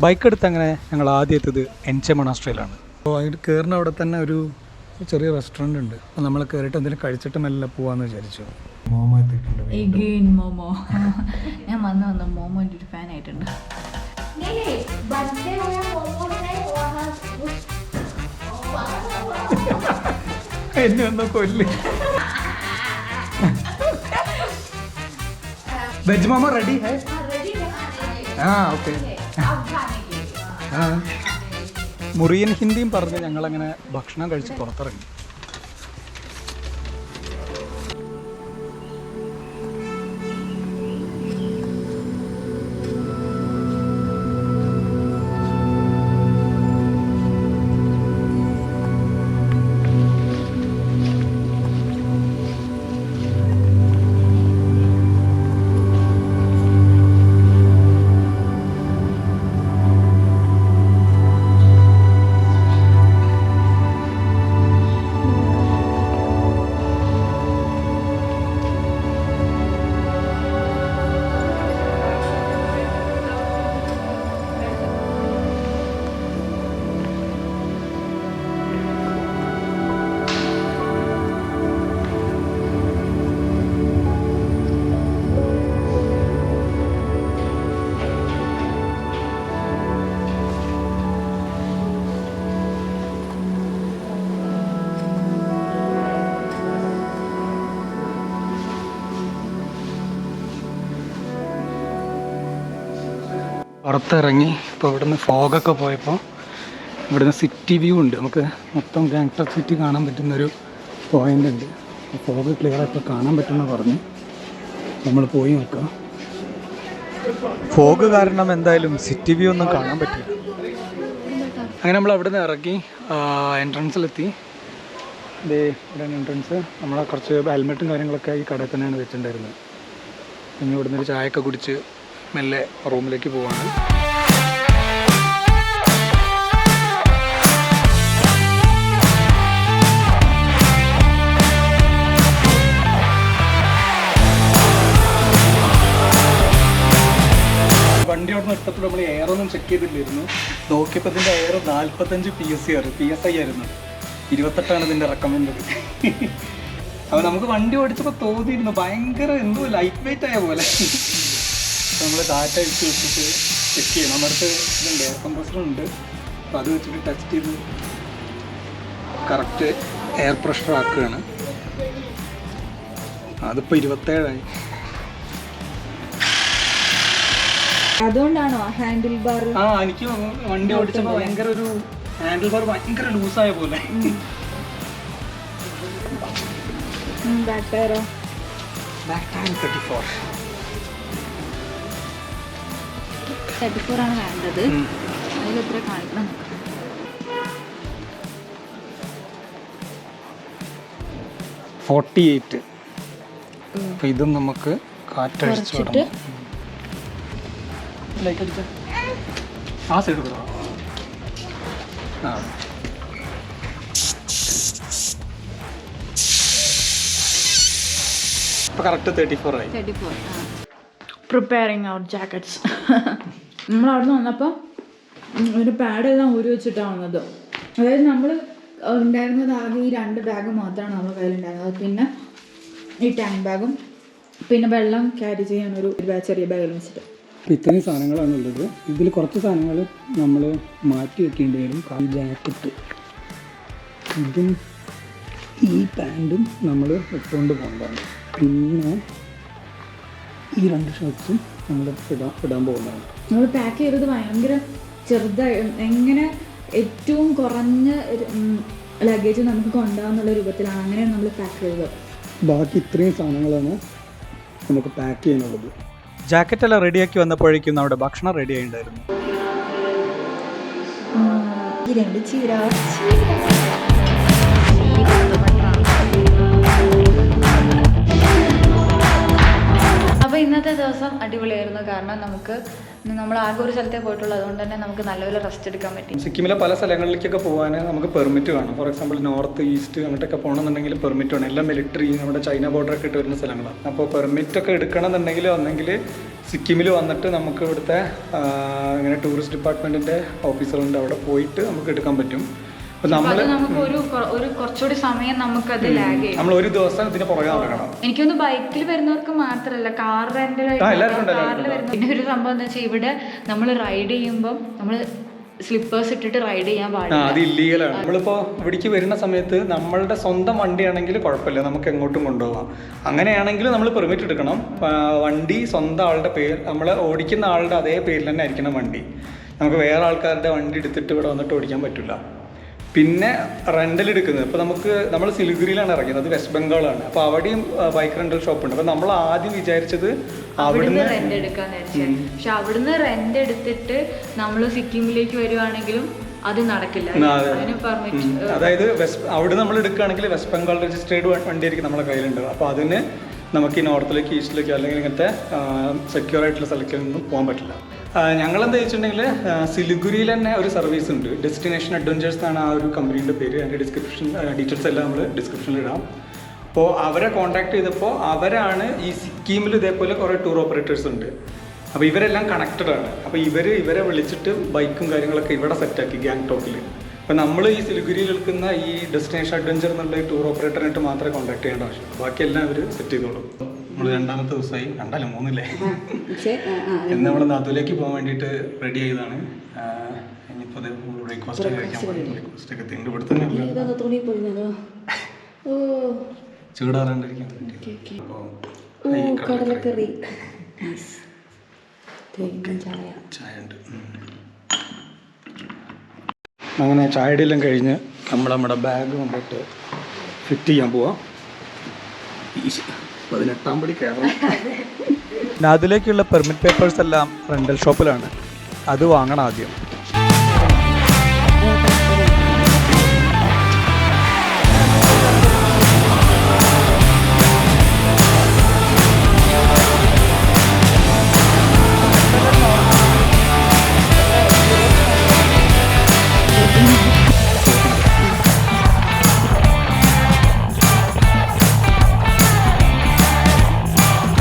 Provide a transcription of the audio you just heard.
Bike എടുത്ത് അങ്ങനെ ഞങ്ങൾ ആദ്യം എത്തിയത് എൻചെ മൊണാസ്ട്രിയിലാണ്. അപ്പോൾ അതിൽ കയറുന്ന അവിടെ തന്നെ ഒരു ചെറിയ റെസ്റ്റോറൻറ്റ് ഉണ്ട്. അപ്പോൾ നമ്മൾ കയറിയിട്ട് എന്തെങ്കിലും കഴിച്ചിട്ട് മെല്ലെ പോവാന്ന് വിചാരിച്ചു. മോമോ എത്തിയിട്ടുണ്ട്. മോമോ ഞാൻ വന്ന് മോമോൻ്റെ ഒരു ഫാൻ ആയിട്ടുണ്ട്. എന്നെ ഒന്ന് കൊല്ല്. വെജ് മോമോ റെഡി ഹൈ? ഓക്കെ. മുറിയൻ ഹിന്ദിയും പറഞ്ഞ് ഞങ്ങളങ്ങനെ ഭക്ഷണം കഴിച്ച് പുറത്തിറങ്ങി. പുറത്തിറങ്ങി ഇപ്പോൾ ഇവിടുന്ന് ഫോഗൊക്കെ പോയപ്പോൾ ഇവിടുന്ന് സിറ്റി വ്യൂ ഉണ്ട്. നമുക്ക് മൊത്തം ഗാങ്ടോക്ക് സിറ്റി കാണാൻ പറ്റുന്നൊരു പോയിൻ്റ് ഉണ്ട്. ഫോഗ് ക്ലിയറായിട്ട് കാണാൻ പറ്റുമെന്ന് പറഞ്ഞ് നമ്മൾ പോയി നോക്കാം. ഫോഗ് കാരണം എന്തായാലും സിറ്റി വ്യൂ ഒന്നും കാണാൻ പറ്റില്ല. അങ്ങനെ നമ്മൾ അവിടെ നിന്ന് ഇറങ്ങി എൻട്രൻസിലെത്തി. ഇതേ ഇവിടെയാണ് എൻട്രൻസ്. നമ്മളെ കുറച്ച് ഹെൽമെറ്റും കാര്യങ്ങളൊക്കെ ഈ കടയിൽ തന്നെയാണ് വെച്ചിട്ടുണ്ടായിരുന്നത്. ഇനി ഇവിടുന്ന് ഒരു ചായയൊക്കെ കുടിച്ച് മെല്ലെ റൂമിലേക്ക് പോവാണ്. വണ്ടി അവിടെ നിന്ന് ഇഷ്ടപ്പെട്ടു. നമ്മൾ എയറൊന്നും ചെക്ക് ചെയ്തില്ലായിരുന്നു. നോക്കിയപ്പോൾ ഇതിൻ്റെ എയർ 45 PSI ആയിരുന്നു. 28 ഇതിൻ്റെ റെക്കമെൻഡ്. അപ്പോൾ നമുക്ക് വണ്ടി ഓടിച്ചപ്പോൾ തോന്നിയിരുന്നു ഭയങ്കര എന്തോ ലൈറ്റ് വെയിറ്റ് ആയ പോലെ. നമ്മൾ ഡാറ്റ ഇട്ട് വെച്ചിട്ട് ചെക്ക് ചെയ്യണം. നമ്മുടെ അടുത്ത് ഇതുണ്ട്, എയർ കംപ്രസറുണ്ട്. അപ്പോൾ അത് വെച്ചിട്ട് ടെസ്റ്റ് ചെയ്ത് കറക്റ്റ് എയർ പ്രഷർ ആക്കുകയാണ്. അതിപ്പോൾ 27 അതുകൊണ്ടാണോ ഹാൻഡിൽ ബാർ? എനിക്ക് വണ്ടി ഓടിച്ചപ്പോൾ ഭയങ്കര ഒരു ഹാൻഡിൽ ബാർ ഭയങ്കര ലൂസായ പോലെ. ബാക്ക് ടയറോ? ബാക്ക് ടയർ 34 ആണ് വേണ്ടത്. അതിൽ എത്ര കാണിക്കണം? 48. അപ്പോൾ ഇതും നമുക്ക് കാറ്റടിച്ച് വിടാം. ലൈക്ക് അടിച്ച ആ സൈഡ് കൊടുക്കണം. ഇപ്പോൾ കറക്റ്റ് 34 ആയി. പ്രിപ്പയറിങ് അവർ ജാക്കറ്റ്സ്. നമ്മൾ അവിടെ നിന്ന് വന്നപ്പോൾ ഒരു പാഡെല്ലാം ഊരി വെച്ചിട്ടാണ് വന്നത്. അതായത് നമ്മൾ ഉണ്ടായിരുന്നത് ആകെ ഈ 2 ബാഗ് മാത്രമാണ് നമ്മുടെ കയ്യിലുണ്ടായിരുന്നത്. പിന്നെ ഈ ടാങ്ക് ബാഗും പിന്നെ വെള്ളം ക്യാരി ചെയ്യാൻ ഒരു ചെറിയ ബാഗിൽ വെച്ചിട്ട്. ഇത്രയും സാധനങ്ങളാണുള്ളത്. ഇതിൽ കുറച്ച് സാധനങ്ങൾ നമ്മൾ മാറ്റി വെക്കേണ്ടി വരും. ഈ ജാക്കറ്റ്, ഇതും ഈ പാൻറ്റും നമ്മൾ ഇട്ടുകൊണ്ട് പോകേണ്ടതാണ്. പിന്നെ ഈ 2 ഷർട്ട്സും നമ്മൾ ഇടാൻ പോകുന്നതാണ്. നമ്മൾ പാക്ക് ചെയ്തത് ഭയങ്കര ചെറുതായി, എങ്ങനെ ഏറ്റവും കുറഞ്ഞ ലഗേജ് നമുക്ക് കൊണ്ടുപോകാന്നുള്ള രൂപത്തിലാണ്. അങ്ങനെയാണ് നമ്മൾ പാക്ക് ചെയ്തത്. ബാക്കി ഇത്രയും സാധനങ്ങളാണ് നമുക്ക് പാക്ക് ചെയ്യാനുള്ളത്. ജാക്കറ്റെല്ലാം റെഡിയാക്കി വന്നപ്പോഴേക്കും നമ്മുടെ ഭക്ഷണം റെഡി ആയിട്ടുണ്ടായിരുന്നു. അപ്പോൾ ഇന്നത്തെ ദിവസം അടിപൊളിയായിരുന്നു. കാരണം നമ്മൾ ആകെ ഒരു സ്ഥലത്തേ പോയിട്ടുള്ളൂ. അതുകൊണ്ട് തന്നെ നമുക്ക് നല്ലപോലെ റെസ്റ്റ് എടുക്കാൻ പറ്റി. സിക്കിമിലെ പല സ്ഥലങ്ങളിലേക്കൊക്കെ പോകാൻ നമുക്ക് പെർമിറ്റ് വേണം. ഫോർ എക്സാമ്പിൾ നോർത്ത് ഈസ്റ്റ് അങ്ങോട്ടൊക്കെ പോകണമെന്നുണ്ടെങ്കിൽ പെർമിറ്റ് വേണം. എല്ലാം മിലിറ്ററി, നമ്മുടെ ചൈന ബോർഡറൊക്കെ ഇട്ട് വരുന്ന സ്ഥലങ്ങളാണ്. അപ്പോൾ പെർമിറ്റ് ഒക്കെ എടുക്കണമെന്നുണ്ടെങ്കിൽ ഒന്നെങ്കിൽ സിക്കിമിൽ വന്നിട്ട് നമുക്ക് ഇവിടുത്തെ ഇങ്ങനെ ടൂറിസ്റ്റ് ഡിപ്പാർട്ട്മെൻറ്റിൻ്റെ ഓഫീസറുണ്ട്, അവിടെ പോയിട്ട് നമുക്ക് എടുക്കാൻ പറ്റും. അപ്പോൾ നമ്മൾ കുറച്ചുകൂടി സമയം നമുക്കത് ലാഗ് ചെയ്യും. നമ്മൾ ഒരു ദിവസം ഇതിന് പുറകെ നടക്കണം. എനിക്കൊന്ന് ബൈക്കിൽ വരുന്നവർക്ക് മാത്രമല്ല, കാർ റെന്റൽ കാറിൽ വരുന്ന. പിന്നെ ഒരു സംഭവം എന്താ വെച്ചാൽ ഇവിടെ നമ്മൾ റൈഡ് ചെയ്യുമ്പോൾ നമ്മൾ സ്ലിപ്പേഴ്സ് ഇട്ടിട്ട് റൈഡ് ചെയ്യാൻ പാടില്ല. അത് ഇല്ലീഗലാണ്. നമ്മളിപ്പോൾ ഇവിടേക്ക് വരുന്ന സമയത്ത് നമ്മളുടെ സ്വന്തം വണ്ടിയാണെങ്കിൽ കുഴപ്പമില്ല, നമുക്ക് എങ്ങോട്ടും കൊണ്ടുപോകാം. അങ്ങനെയാണെങ്കിൽ നമ്മൾ പെർമിറ്റ് എടുക്കണം. വണ്ടി സ്വന്തം ആളുടെ പേര്, നമ്മൾ ഓടിക്കുന്ന ആളുടെ അതേ പേരിൽ തന്നെ ആയിരിക്കണം വണ്ടി. നമുക്ക് വേറെ ആൾക്കാരുടെ വണ്ടി എടുത്തിട്ട് ഇവിടെ വന്നിട്ട് ഓടിക്കാൻ പറ്റില്ല. പിന്നെ റെൻ്റൽ എടുക്കുന്നത്, ഇപ്പോൾ നമ്മൾ സിലിഗുരിയിലാണ് ഇറങ്ങിയത്, അത് വെസ്റ്റ് ബംഗാളാണ്. അപ്പോൾ അവിടെയും ബൈക്ക് റെൻ്റൽ ഷോപ്പുണ്ട്. അപ്പോൾ നമ്മൾ ആദ്യം വിചാരിച്ചത് അവിടുന്ന് റെന്റ് എടുക്കാന്ന് വിചാരിച്ചത്. പക്ഷെ അവിടുന്ന് റെന്റ് എടുത്തിട്ട് നമ്മൾ സിക്കിമിലേക്ക് വരുവാണെങ്കിലും അത് നടക്കില്ല. അതായത് അവിടെ നമ്മൾ എടുക്കുകയാണെങ്കിൽ വെസ്റ്റ് ബംഗാൾ രജിസ്ട്രേഡ് വണ്ടി ആയിരിക്കും നമ്മുടെ കയ്യിലുണ്ട്. അപ്പോൾ അതിന് നമുക്ക് ഈ നോർത്തിലേക്ക് ഈസ്റ്റിലേക്ക് അല്ലെങ്കിൽ ഇങ്ങനത്തെ സെക്യൂർ ആയിട്ടുള്ള സ്ഥലത്തൊന്നും പോകാൻ പറ്റില്ല. ഞങ്ങളെന്താ വെച്ചിട്ടുണ്ടെങ്കിൽ സിലിഗുരിയിൽ തന്നെ ഒരു സർവീസ് ഉണ്ട്, ഡെസ്റ്റിനേഷൻ അഡ്വഞ്ചേഴ്സ് എന്നാണ് ആ ഒരു കമ്പനീൻ്റെ പേര്. അതിൻ്റെ ഡീറ്റെയിൽസ് എല്ലാം നമ്മൾ ഡിസ്ക്രിപ്ഷനിൽ ഇടാം. അപ്പോൾ അവരെ കോൺടാക്ട് ചെയ്തപ്പോൾ അവരാണ് ഈ സിക്കിമിൽ ഇതേപോലെ കുറേ ടൂർ ഓപ്പറേറ്റേഴ്സ് ഉണ്ട്. അപ്പോൾ ഇവരെല്ലാം കണക്റ്റഡ് ആണ്. അപ്പോൾ ഇവരെ വിളിച്ചിട്ട് ബൈക്കും കാര്യങ്ങളൊക്കെ ഇവിടെ സെറ്റാക്കി ഗാങ്ടോക്കിൽ. അപ്പോൾ നമ്മൾ ഈ സിലിഗുരിയിൽ നിൽക്കുന്ന ഈ ഡെസ്റ്റിനേഷൻ അഡ്വഞ്ചർ എന്നുള്ള ഈ ടൂർ ഓപ്പറേറ്ററിനായിട്ട് മാത്രമേ കോൺടാക്ട് ചെയ്യേണ്ട ആവശ്യം. ബാക്കിയെല്ലാം അവർ സെറ്റ് ചെയ്തോളും. നമ്മൾ രണ്ടാമത്തെ ദിവസമായി, രണ്ടല്ല മൂന്നില്ലേ, എന്ന് നമ്മൾ നദിലേക്ക് പോകാൻ വേണ്ടിയിട്ട് റെഡി ആയതാണ്. ഇനിയിപ്പോൾ അത് ബ്രേക്ക്ഫാസ്റ്റ് കഴിക്കാൻ പോകും. ബ്രേക്ക്ഫാസ്റ്റ് ഒക്കെ തിണ്ട് ഇവിടെ തന്നെ ചൂടാറാണ്ടിരിക്കാൻ വേണ്ടി. ചായ ഉണ്ട്. അങ്ങനെ ചായയുടെ എല്ലാം കഴിഞ്ഞ് നമ്മുടെ ബാഗ് കൊണ്ടിട്ട് ഫിറ്റ് ചെയ്യാൻ പോവാം. 18-ാം പടി കയറണം. അതിലേക്കുള്ള പെർമിറ്റ് പേപ്പേഴ്സ് എല്ലാം റെൻ്റൽ ഷോപ്പിലാണ്, അത് വാങ്ങണം ആദ്യം.